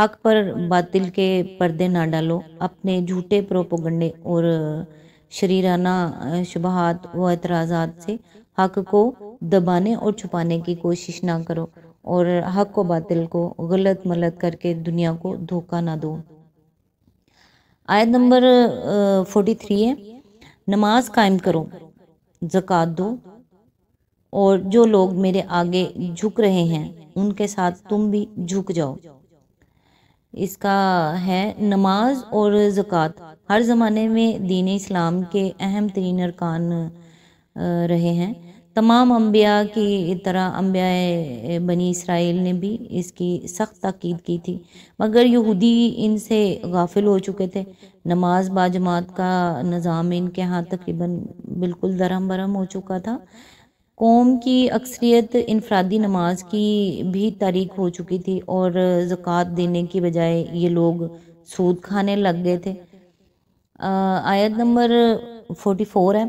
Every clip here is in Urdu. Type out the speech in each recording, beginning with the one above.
حق پر باطل کے پردے نہ ڈالو، اپنے جھوٹے پروپیگنڈے اور شریرانہ شبہات و اعتراضات سے حق کو دبانے اور چھپانے کی کوشش نہ کرو، اور حق و باطل کو غلط ملت کر کے دنیا کو دھوکہ نہ دو۔ آیت نمبر 43 ہے، نماز قائم کرو، زکوٰۃ دو، اور جو لوگ میرے آگے جھک رہے ہیں ان کے ساتھ تم بھی جھک جاؤ۔ اس کا ہے نماز اور زکوٰۃ ہر زمانے میں دین اسلام کے اہم ترین ارکان رہے ہیں۔ تمام انبیاء کی طرح انبیاء بنی اسرائیل نے بھی اس کی سخت تاکید کی تھی، مگر یہودی ان سے غافل ہو چکے تھے۔ نماز باجماعت کا نظام ان کے ہاں تقریباً بالکل درہم برہم ہو چکا تھا۔ قوم کی اکثریت انفرادی نماز کی بھی تاریک ہو چکی تھی، اور زکوٰۃ دینے کی بجائے یہ لوگ سود کھانے لگ گئے تھے۔ آیت نمبر 44 ہے،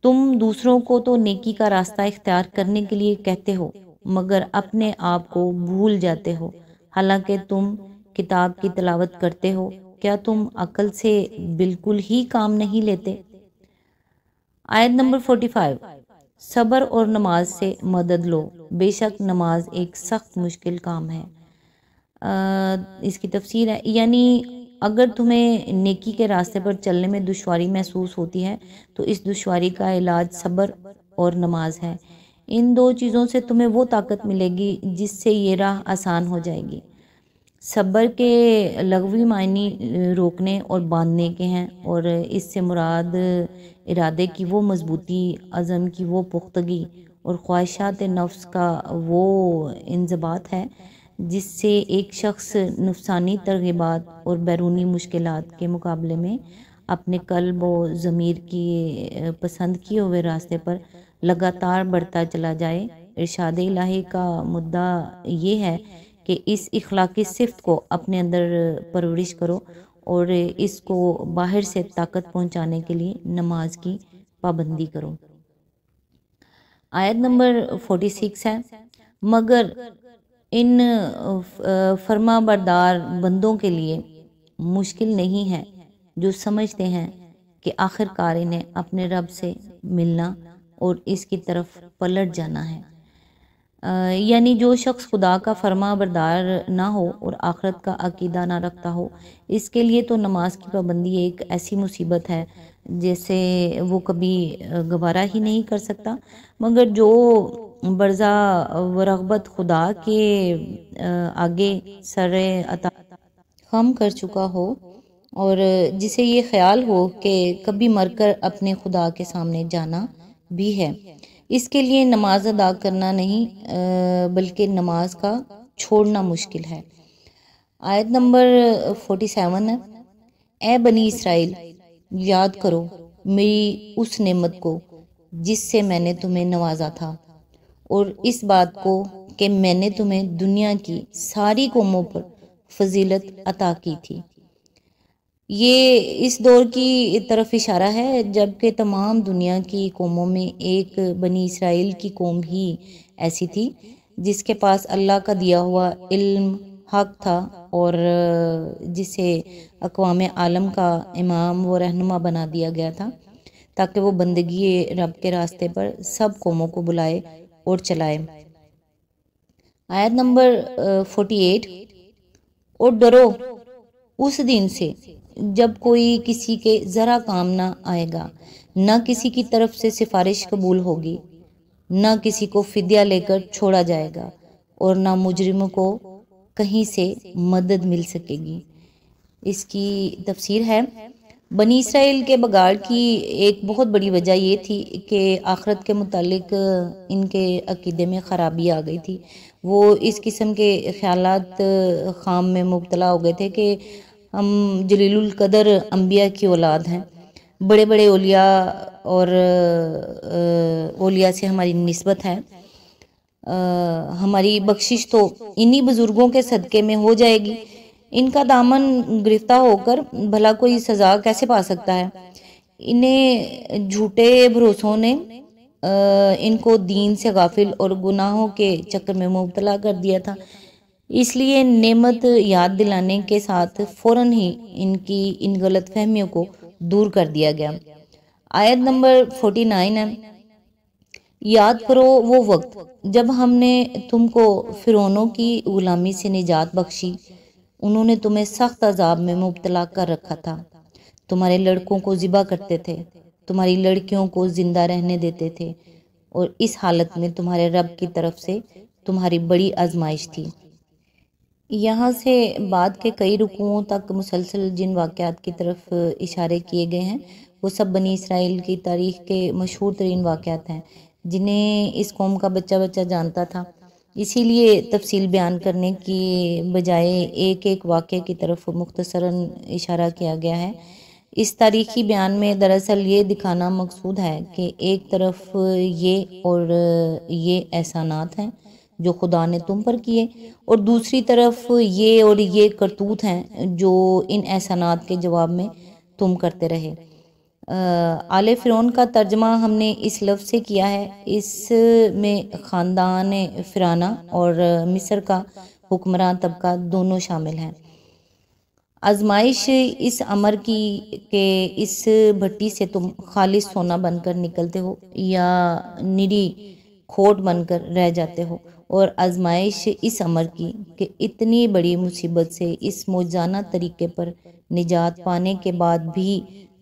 تم دوسروں کو تو نیکی کا راستہ اختیار کرنے کے لیے کہتے ہو، مگر اپنے آپ کو بھول جاتے ہو، حالانکہ تم کتاب کی تلاوت کرتے ہو، کیا تم عقل سے بالکل ہی کام نہیں لیتے؟ آیت نمبر 45، صبر اور نماز سے مدد لو، بے شک نماز ایک سخت مشکل کام ہے۔ اس کی تفسیر ہے، یعنی اگر تمہیں نیکی کے راستے پر چلنے میں دشواری محسوس ہوتی ہے تو اس دشواری کا علاج صبر اور نماز ہے۔ ان دو چیزوں سے تمہیں وہ طاقت ملے گی جس سے یہ راہ آسان ہو جائے گی۔ صبر کے لغوی معنی روکنے اور باندھنے کے ہیں، اور اس سے مراد ارادے کی وہ مضبوطی، عزم کی وہ پختگی اور خواہشات نفس کا وہ انضباط ہے جس سے ایک شخص نفسانی ترغیبات اور بیرونی مشکلات کے مقابلے میں اپنے قلب و ضمیر کی پسند کیے ہوئے راستے پر لگاتار بڑھتا چلا جائے۔ ارشاد الہی کا مدعا یہ ہے کہ اس اخلاقی صفت کو اپنے اندر پرورش کرو اور اس کو باہر سے طاقت پہنچانے کے لیے نماز کی پابندی کرو۔ آیت نمبر 46 ہے، مگر ان فرما بردار بندوں کے لیے مشکل نہیں ہے جو سمجھتے ہیں کہ آخر کار انہیں اپنے رب سے ملنا اور اس کی طرف پلٹ جانا ہے۔ یعنی جو شخص خدا کا فرما بردار نہ ہو اور آخرت کا عقیدہ نہ رکھتا ہو، اس کے لیے تو نماز کی پابندی ایک ایسی مصیبت ہے جیسے وہ کبھی گوارہ ہی نہیں کر سکتا۔ مگر جو برزا و رغبت خدا کے آگے سر عطا خم کر چکا ہو، اور جسے یہ خیال ہو کہ کبھی مر کر اپنے خدا کے سامنے جانا بھی ہے، اس کے لیے نماز ادا کرنا نہیں بلکہ نماز کا چھوڑنا مشکل ہے۔ آیت نمبر 47 ہے، اے بنی اسرائیل، یاد کرو میری اس نعمت کو جس سے میں نے تمہیں نوازا تھا، اور اس بات کو کہ میں نے تمہیں دنیا کی ساری قوموں پر فضیلت عطا کی تھی۔ یہ اس دور کی طرف اشارہ ہے جب کہ تمام دنیا کی قوموں میں ایک بنی اسرائیل کی قوم ہی ایسی تھی جس کے پاس اللہ کا دیا ہوا علم حق تھا، اور جسے اقوام عالم کا امام و رہنما بنا دیا گیا تھا تاکہ وہ بندگی رب کے راستے پر سب قوموں کو بلائے اور چلائے۔ آیت نمبر 48، اور ڈرو اس دن سے جب کوئی کسی کے ذرا کام نہ آئے گا، نہ کسی کی طرف سے سفارش قبول ہوگی، نہ کسی کو فدیہ لے کر چھوڑا جائے گا، اور نہ مجرموں کو کہیں سے مدد مل سکے گی۔ اس کی تفسیر ہے، بنی اسرائیل کے بگاڑ کی ایک بہت بڑی وجہ یہ تھی کہ آخرت کے متعلق ان کے عقیدے میں خرابی آ گئی تھی۔ وہ اس قسم کے خیالات خام میں مبتلا ہو گئے تھے کہ ہم جلیل القدر انبیاء کی اولاد ہیں، بڑے بڑے اولیاء اور اولیاء سے ہماری نسبت ہے، ہماری بخشش تو انہی بزرگوں کے صدقے میں ہو جائے گی، ان کا دامن گرفتہ ہو کر بھلا کوئی سزا کیسے پا سکتا ہے۔ انہیں جھوٹے بھروسوں نے ان کو دین سے غافل اور گناہوں کے چکر میں مبتلا کر دیا تھا۔ اس لیے نعمت یاد دلانے کے ساتھ فوراً ہی ان غلط فہمیوں کو دور کر دیا گیا۔ آیت نمبر 49 ہے، یاد کرو وہ وقت جب ہم نے تم کو فرعونوں کی غلامی سے نجات بخشی، انہوں نے تمہیں سخت عذاب میں مبتلا کر رکھا تھا، تمہارے لڑکوں کو ذبح کرتے تھے، تمہاری لڑکیوں کو زندہ رہنے دیتے تھے، اور اس حالت میں تمہارے رب کی طرف سے تمہاری بڑی آزمائش تھی۔ یہاں سے بعد کے کئی رکوعوں تک مسلسل جن واقعات کی طرف اشارے کیے گئے ہیں وہ سب بنی اسرائیل کی تاریخ کے مشہور ترین واقعات ہیں جنہیں اس قوم کا بچہ بچہ جانتا تھا۔ اسی لیے تفصیل بیان کرنے کی بجائے ایک ایک واقعے کی طرف مختصراً اشارہ کیا گیا ہے۔ اس تاریخی بیان میں دراصل یہ دکھانا مقصود ہے کہ ایک طرف یہ احسانات ہیں جو خدا نے تم پر کیے، اور دوسری طرف یہ کرتوت ہیں جو ان احسانات کے جواب میں تم کرتے رہے۔ آل فرعون کا ترجمہ ہم نے اس لفظ سے کیا ہے، اس میں خاندان فرعونہ اور مصر کا حکمراں طبقہ دونوں شامل ہیں۔ آزمائش اس امر کی کہ اس بھٹی سے تم خالص سونا بن کر نکلتے ہو یا نری کھوٹ بن کر رہ جاتے ہو، اور آزمائش اس امر کی کہ اتنی بڑی مصیبت سے اس معجزانہ طریقے پر نجات پانے کے بعد بھی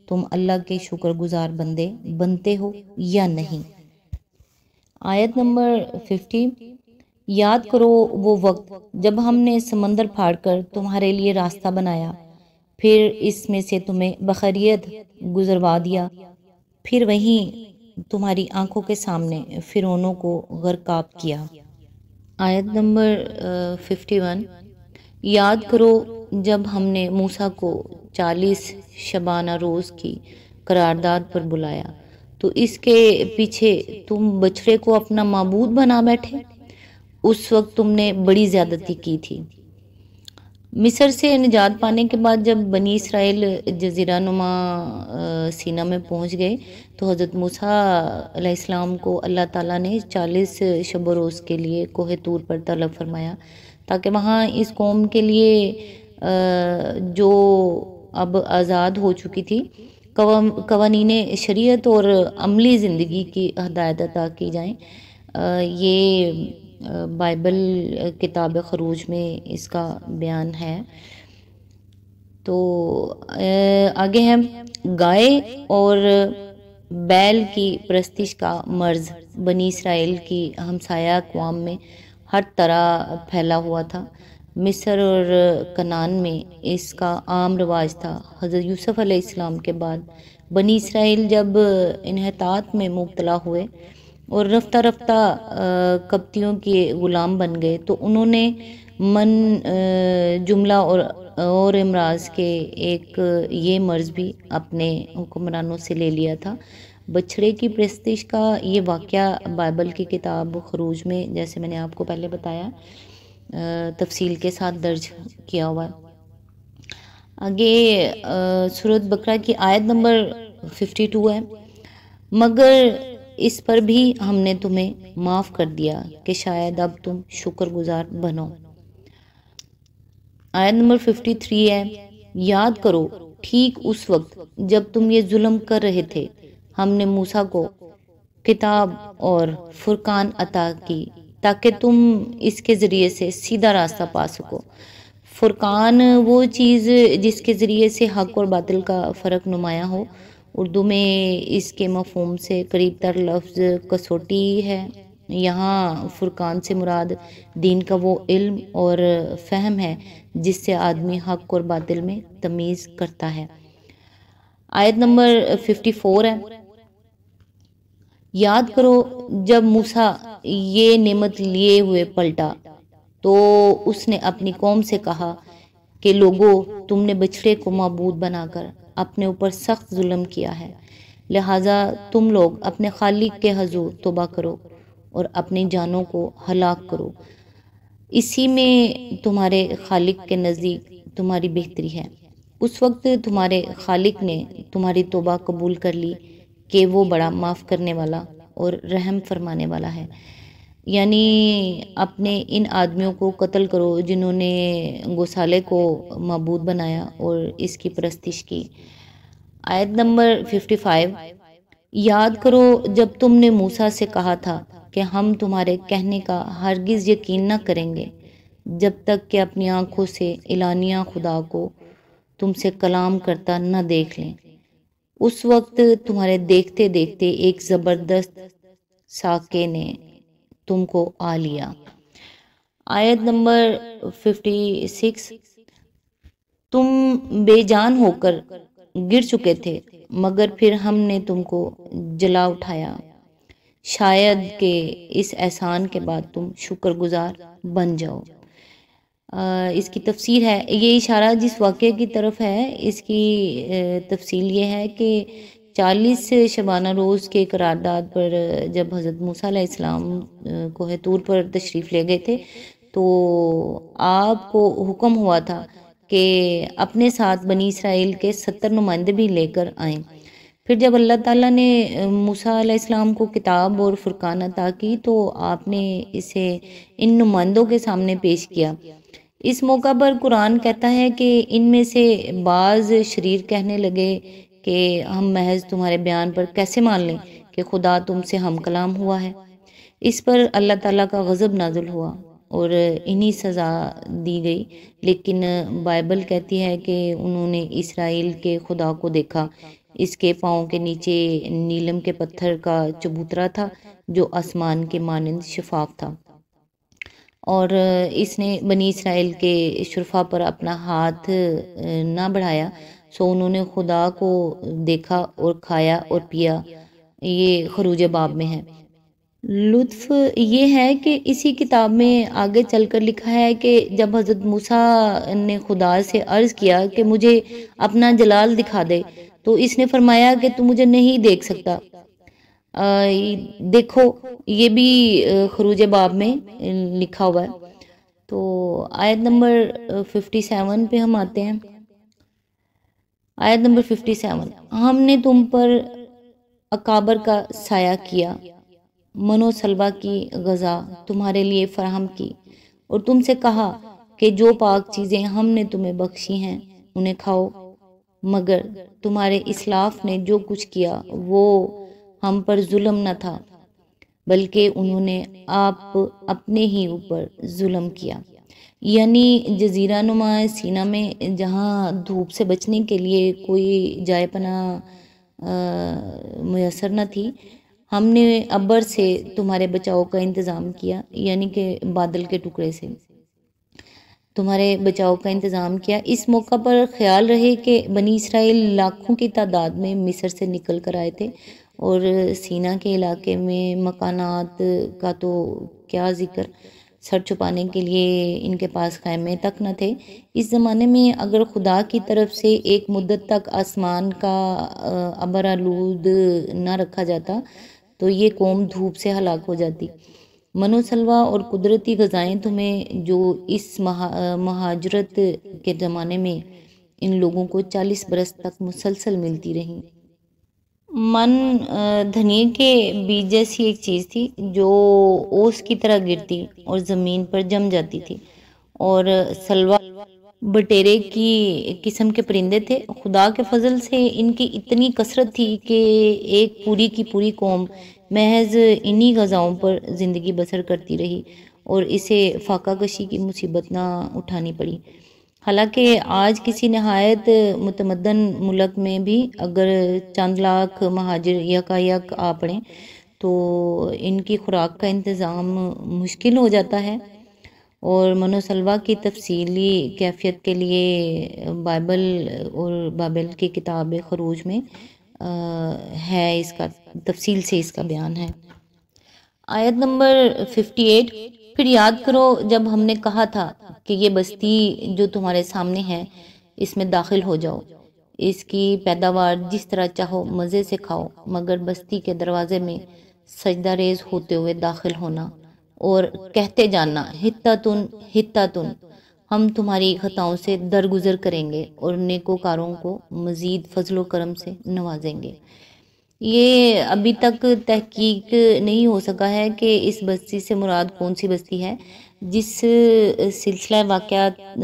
تم اللہ کے شکر گزار بندے بنتے ہو یا نہیں۔ آیت نمبر 50، یاد کرو وہ وقت جب ہم نے سمندر پھاڑ کر تمہارے لیے راستہ بنایا، پھر اس میں سے تمہیں بخیریت گزروا دیا، پھر وہیں تمہاری آنکھوں کے سامنے فرعونوں کو غرقاب کیا۔ آیت نمبر 51، یاد کرو جب ہم نے موسیٰ کو 40 شبانہ روز کی قرارداد پر بلایا تو اس کے پیچھے تم بچڑے کو اپنا معبود بنا بیٹھے، اس وقت تم نے بڑی زیادتی کی تھی۔ مصر سے نجات پانے کے بعد جب بنی اسرائیل جزیرہ نما سینا میں پہنچ گئے تو حضرت موسیٰ علیہ السلام کو اللہ تعالیٰ نے 40 شب و روز کے لیے کوہ طور پر طلب فرمایا تاکہ وہاں اس قوم کے لیے جو اب آزاد ہو چکی تھی قوانین شریعت اور عملی زندگی کی ہدایت عطا کی جائیں۔ یہ بائبل کتاب خروج میں اس کا بیان ہے۔ تو آگے ہے گائے اور بیل کی پرستش کا مرض بنی اسرائیل کی ہمسایہ اقوام میں ہر طرح پھیلا ہوا تھا۔ مصر اور کنعان میں اس کا عام رواج تھا۔ حضرت یوسف علیہ السلام کے بعد بنی اسرائیل جب انحطاط میں مبتلا ہوئے اور رفتہ رفتہ قبطیوں کے غلام بن گئے تو انہوں نے جملہ اور امراض کے ایک یہ مرض بھی اپنے حکمرانوں سے لے لیا تھا۔ بچھڑے کی پرستش کا یہ واقعہ بائبل کی کتاب خروج میں جیسے میں نے آپ کو پہلے بتایا تفصیل کے ساتھ درج کیا ہوا ہے۔ آگے سورۃ بقرہ کی آیت نمبر 52 ہے، مگر اس پر بھی ہم نے تمہیں معاف کر دیا کہ شاید اب تم شکر گزار بنو۔ آیت نمبر 53 ہے، یاد کرو ٹھیک اس وقت جب تم یہ ظلم کر رہے تھے ہم نے موسیٰ کو کتاب اور فرقان عطا کی تاکہ تم اس کے ذریعے سے سیدھا راستہ پا سکو۔ فرقان وہ چیز جس کے ذریعے سے حق اور باطل کا فرق نمایاں ہو۔ اردو میں اس کے مفہوم سے قریب تر لفظ کسوٹی ہے۔ یہاں فرقان سے مراد دین کا وہ علم اور فہم ہے جس سے آدمی حق اور باطل میں تمیز کرتا ہے۔ آیت نمبر 54 ہے، یاد کرو جب موسیٰ یہ نعمت لیے ہوئے پلٹا تو اس نے اپنی قوم سے کہا کہ لوگو تم نے بچڑے کو معبود بنا کر اپنے اوپر سخت ظلم کیا ہے، لہٰذا تم لوگ اپنے خالق کے حضور توبہ کرو اور اپنی جانوں کو ہلاک کرو، اسی میں تمہارے خالق کے نزدیک تمہاری بہتری ہے۔ اس وقت تمہارے خالق نے تمہاری توبہ قبول کر لی کہ وہ بڑا معاف کرنے والا اور رحم فرمانے والا ہے۔ یعنی اپنے ان آدمیوں کو قتل کرو جنہوں نے گوسالے کو معبود بنایا اور اس کی پرستش کی۔ آیت نمبر 55، یاد کرو جب تم نے موسیٰ سے کہا تھا کہ ہم تمہارے کہنے کا ہرگز یقین نہ کریں گے جب تک کہ اپنی آنکھوں سے اعلانیہ خدا کو تم سے کلام کرتا نہ دیکھ لیں۔ اس وقت تمہارے دیکھتے دیکھتے ایک زبردست ساکے نے تم کو آ لیا۔ آیت نمبر 56، تم بے جان ہو کر گر چکے تھے مگر پھر ہم نے تم کو جلا اٹھایا، شاید کہ اس احسان کے بعد تم شکر گزار بن جاؤ۔ اس کی تفسیر ہے، یہ اشارہ جس واقعے کی طرف ہے اس کی تفصیل یہ ہے کہ 40 شبانہ روز کے قرارداد پر جب حضرت موسیٰ علیہ السلام کوہ طور پر تشریف لے گئے تھے تو آپ کو حکم ہوا تھا کہ اپنے ساتھ بنی اسرائیل کے 70 نمائندے بھی لے کر آئیں۔ پھر جب اللہ تعالیٰ نے موسیٰ علیہ السلام کو کتاب اور فرقان عطا کی تو آپ نے اسے ان نمائندوں کے سامنے پیش کیا۔ اس موقع پر قرآن کہتا ہے کہ ان میں سے بعض شریر کہنے لگے کہ ہم محض تمہارے بیان پر کیسے مان لیں کہ خدا تم سے ہم کلام ہوا ہے۔ اس پر اللہ تعالیٰ کا غضب نازل ہوا اور انہی سزا دی گئی، لیکن بائبل کہتی ہے کہ انہوں نے اسرائیل کے خدا کو دیکھا، اس کے پاؤں کے نیچے نیلم کے پتھر کا چبوترا تھا جو آسمان کے مانند شفاف تھا، اور اس نے بنی اسرائیل کے شرفا پر اپنا ہاتھ نہ بڑھایا، سو انہوں نے خدا کو دیکھا اور کھایا اور پیا۔ یہ خروج باب میں ہے۔ لطف یہ ہے کہ اسی کتاب میں آگے چل کر لکھا ہے کہ جب حضرت موسیٰ نے خدا سے عرض کیا کہ مجھے اپنا جلال دکھا دے تو اس نے فرمایا کہ تو مجھے نہیں دیکھ سکتا۔ دیکھو یہ بھی خروج باب میں لکھا ہوا ہے۔ تو آیت نمبر 57 پہ ہم آتے ہیں۔ آیت نمبر 57، ہم نے تم پر اکابر کا سایہ کیا، من و سلوہ کی غذا تمہارے لیے فراہم کی، اور تم سے کہا کہ جو پاک چیزیں ہم نے تمہیں بخشی ہیں انہیں کھاؤ، مگر تمہارے اسلاف نے جو کچھ کیا وہ ہم پر ظلم نہ تھا بلکہ انہوں نے آپ اپنے ہی اوپر ظلم کیا۔ یعنی جزیرہ نما سینا میں جہاں دھوپ سے بچنے کے لیے کوئی جائے پناہ میسر نہ تھی، ہم نے ابر سے تمہارے بچاؤ کا انتظام کیا، یعنی کہ بادل کے ٹکڑے سے تمہارے بچاؤ کا انتظام کیا۔ اس موقع پر خیال رہے کہ بنی اسرائیل لاکھوں کی تعداد میں مصر سے نکل کر آئے تھے، اور سینا کے علاقے میں مکانات کا تو کیا ذکر، سر چھپانے کے لیے ان کے پاس خیمے تک نہ تھے۔ اس زمانے میں اگر خدا کی طرف سے ایک مدت تک آسمان کا ابر آلود نہ رکھا جاتا تو یہ قوم دھوپ سے ہلاک ہو جاتی۔ من و سلوہ اور قدرتی غذائیں تمہیں جو اس مہاجرت کے زمانے میں ان لوگوں کو 40 برس تک مسلسل ملتی رہیں۔ من دھنیے کے بیج جیسی ایک چیز تھی جو اوس کی طرح گرتی اور زمین پر جم جاتی تھی، اور سلوہ بٹیرے کی قسم کے پرندے تھے۔ خدا کے فضل سے ان کی اتنی کثرت تھی کہ ایک پوری کی پوری قوم محض انہی غذاؤں پر زندگی بسر کرتی رہی اور اسے فاقہ کشی کی مصیبت نہ اٹھانی پڑی۔ حالانکہ آج کسی نہایت متمدن ملک میں بھی اگر چند لاکھ مہاجر یکایک آ پڑیں تو ان کی خوراک کا انتظام مشکل ہو جاتا ہے، اور من و سلوہ کی تفصیلی کیفیت کے لیے بائبل اور بابل کی کتاب خروج میں ہے، اس کا تفصیل سے اس کا بیان ہے۔ آیت نمبر 58، پھر یاد کرو جب ہم نے کہا تھا کہ یہ بستی جو تمہارے سامنے ہے اس میں داخل ہو جاؤ، اس کی پیداوار جس طرح چاہو مزے سے کھاؤ، مگر بستی کے دروازے میں سجدہ ریز ہوتے ہوئے داخل ہونا اور کہتے جانا حتتن حتتن، ہم تمہاری خطاؤں سے درگزر کریں گے اور نیکوکاروں کو مزید فضل و کرم سے نوازیں گے۔ یہ ابھی تک تحقیق نہیں ہو سکا ہے کہ اس بستی سے مراد کون سی بستی ہے۔ جس سلسلہ واقعات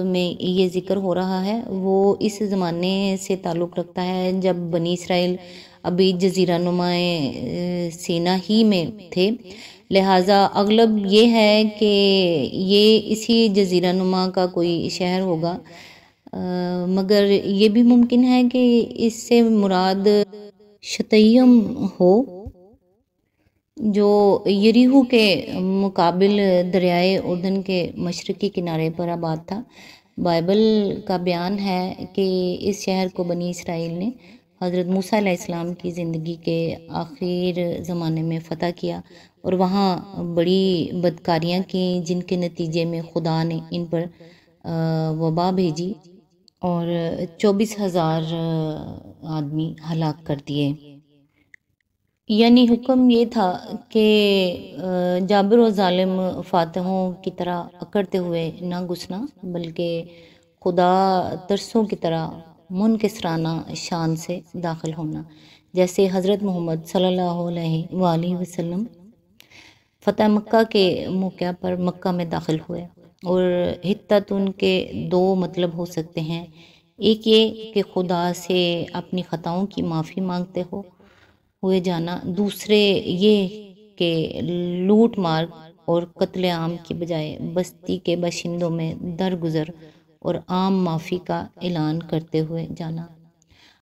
میں یہ ذکر ہو رہا ہے وہ اس زمانے سے تعلق رکھتا ہے جب بنی اسرائیل ابھی جزیرہ نما سینا ہی میں تھے، لہٰذا اغلب یہ ہے کہ یہ اسی جزیرہ نما کا کوئی شہر ہوگا، مگر یہ بھی ممکن ہے کہ اس سے مراد شتیم ہو جو یریحو کے مقابل دریائے اردن کے مشرقی کنارے پر آباد تھا۔ بائبل کا بیان ہے کہ اس شہر کو بنی اسرائیل نے حضرت موسیٰ علیہ السلام کی زندگی کے آخر زمانے میں فتح کیا اور وہاں بڑی بدکاریاں کیں، جن کے نتیجے میں خدا نے ان پر وبا بھیجی اور 24,000 آدمی ہلاک کر دیے۔ یعنی حکم یہ تھا کہ جابر و ظالم فاتحوں کی طرح اکڑتے ہوئے نہ گھسنا، بلکہ خدا ترسوں کی طرح منکسرانہ شان سے داخل ہونا، جیسے حضرت محمد صلی اللہ علیہ وآلہ وسلم فتح مکہ کے موقع پر مکہ میں داخل ہوئے۔ اور حطت ان کے دو مطلب ہو سکتے ہیں، ایک یہ کہ خدا سے اپنی خطاؤں کی معافی مانگتے ہوئے جانا، دوسرے یہ کہ لوٹ مار اور قتل عام کی بجائے بستی کے باشندوں میں درگزر اور عام معافی کا اعلان کرتے ہوئے جانا۔